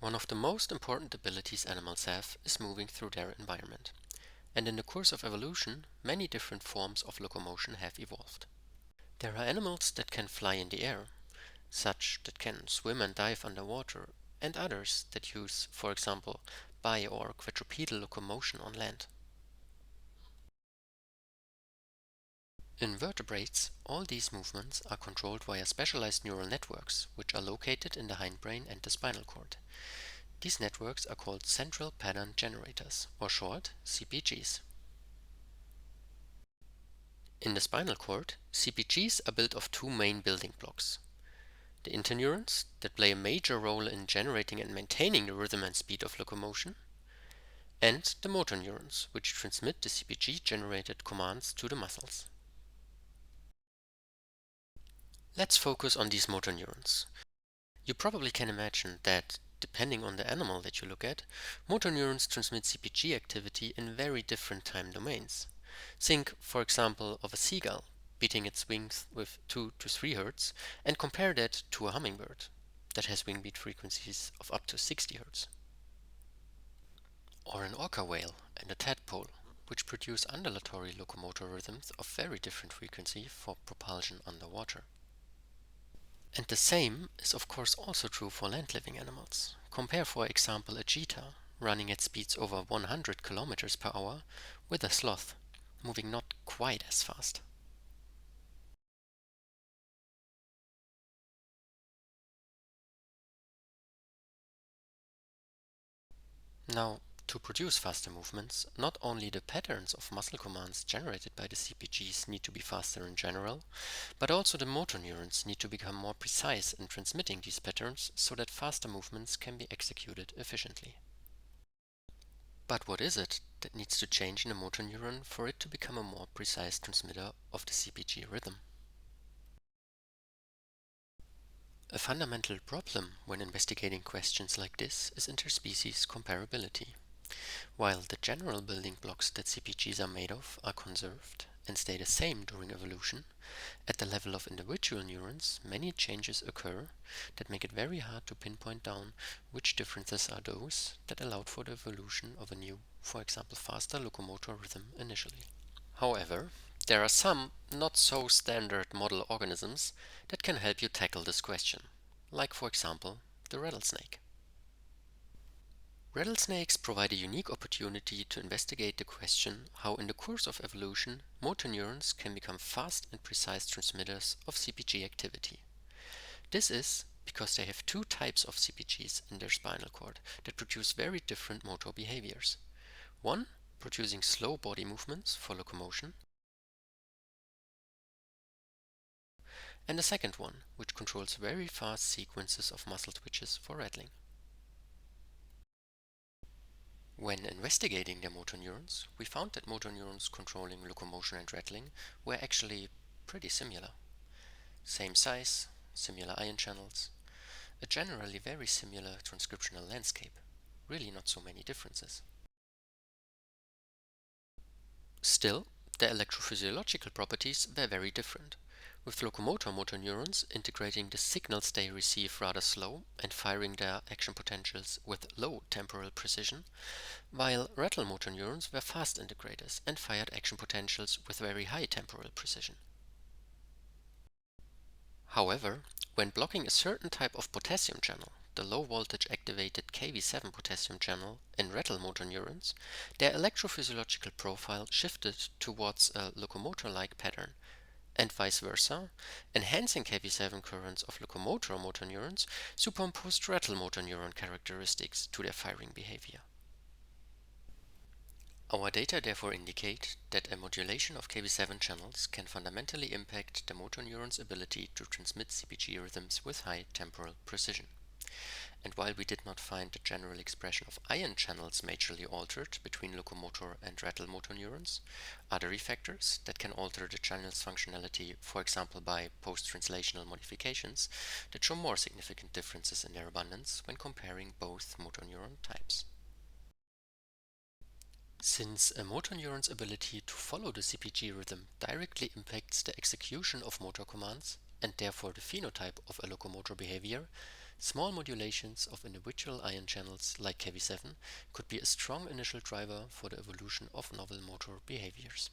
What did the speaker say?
One of the most important abilities animals have is moving through their environment. And in the course of evolution, many different forms of locomotion have evolved. There are animals that can fly in the air, such that can swim and dive underwater, and others that use, for example, bi- or quadrupedal locomotion on land. In vertebrates, all these movements are controlled via specialized neural networks, which are located in the hindbrain and the spinal cord. These networks are called central pattern generators, or short, CPGs. In the spinal cord, CPGs are built of two main building blocks: the interneurons, that play a major role in generating and maintaining the rhythm and speed of locomotion, and the motoneurons, which transmit the CPG-generated commands to the muscles. Let's focus on these motoneurons. You probably can imagine that, depending on the animal that you look at, motoneurons transmit CPG activity in very different time domains. Think, for example, of a seagull beating its wings with 2 to 3 Hz and compare that to a hummingbird that has wing beat frequencies of up to 60 Hz. Or an orca whale and a tadpole, which produce undulatory locomotor rhythms of very different frequency for propulsion underwater. And the same is of course also true for land-living animals. Compare for example a cheetah running at speeds over 100 km per hour with a sloth moving not quite as fast. Now, to produce faster movements, not only the patterns of muscle commands generated by the CPGs need to be faster in general, but also the motor neurons need to become more precise in transmitting these patterns so that faster movements can be executed efficiently. But what is it that needs to change in a motor neuron for it to become a more precise transmitter of the CPG rhythm? A fundamental problem when investigating questions like this is interspecies comparability. While the general building blocks that CPGs are made of are conserved and stay the same during evolution, at the level of individual neurons, many changes occur that make it very hard to pinpoint down which differences are those that allowed for the evolution of a new, for example, faster locomotor rhythm initially. However, there are some not so standard model organisms that can help you tackle this question, like for example the rattlesnake. Rattlesnakes provide a unique opportunity to investigate the question how in the course of evolution motor neurons can become fast and precise transmitters of CPG activity. This is because they have two types of CPGs in their spinal cord that produce very different motor behaviors. One producing slow body movements for locomotion, and the second one which controls very fast sequences of muscle twitches for rattling. When investigating the motor neurons, we found that motor neurons controlling locomotion and rattling were actually pretty similar. Same size, similar ion channels, a generally very similar transcriptional landscape. Really not so many differences. Still, their electrophysiological properties were very different, with locomotor motor neurons integrating the signals they receive rather slow and firing their action potentials with low temporal precision, while rattle motor neurons were fast integrators and fired action potentials with very high temporal precision. However, when blocking a certain type of potassium channel, the low voltage activated Kv7 potassium channel in rattle motor neurons, their electrophysiological profile shifted towards a locomotor-like pattern, and vice versa, enhancing Kv7 currents of locomotor motor neurons superimposed rattle motor neuron characteristics to their firing behavior. Our data therefore indicate that a modulation of Kv7 channels can fundamentally impact the motor neuron's ability to transmit CPG rhythms with high temporal precision. And while we did not find the general expression of ion channels majorly altered between locomotor and rattle motor neurons, other effectors that can alter the channel's functionality, for example by post-translational modifications, that show more significant differences in their abundance when comparing both motor neuron types. Since a motor neuron's ability to follow the CPG rhythm directly impacts the execution of motor commands, and therefore the phenotype of a locomotor behavior, Small modulations of individual ion channels like Kv7 could be a strong initial driver for the evolution of novel motor behaviors.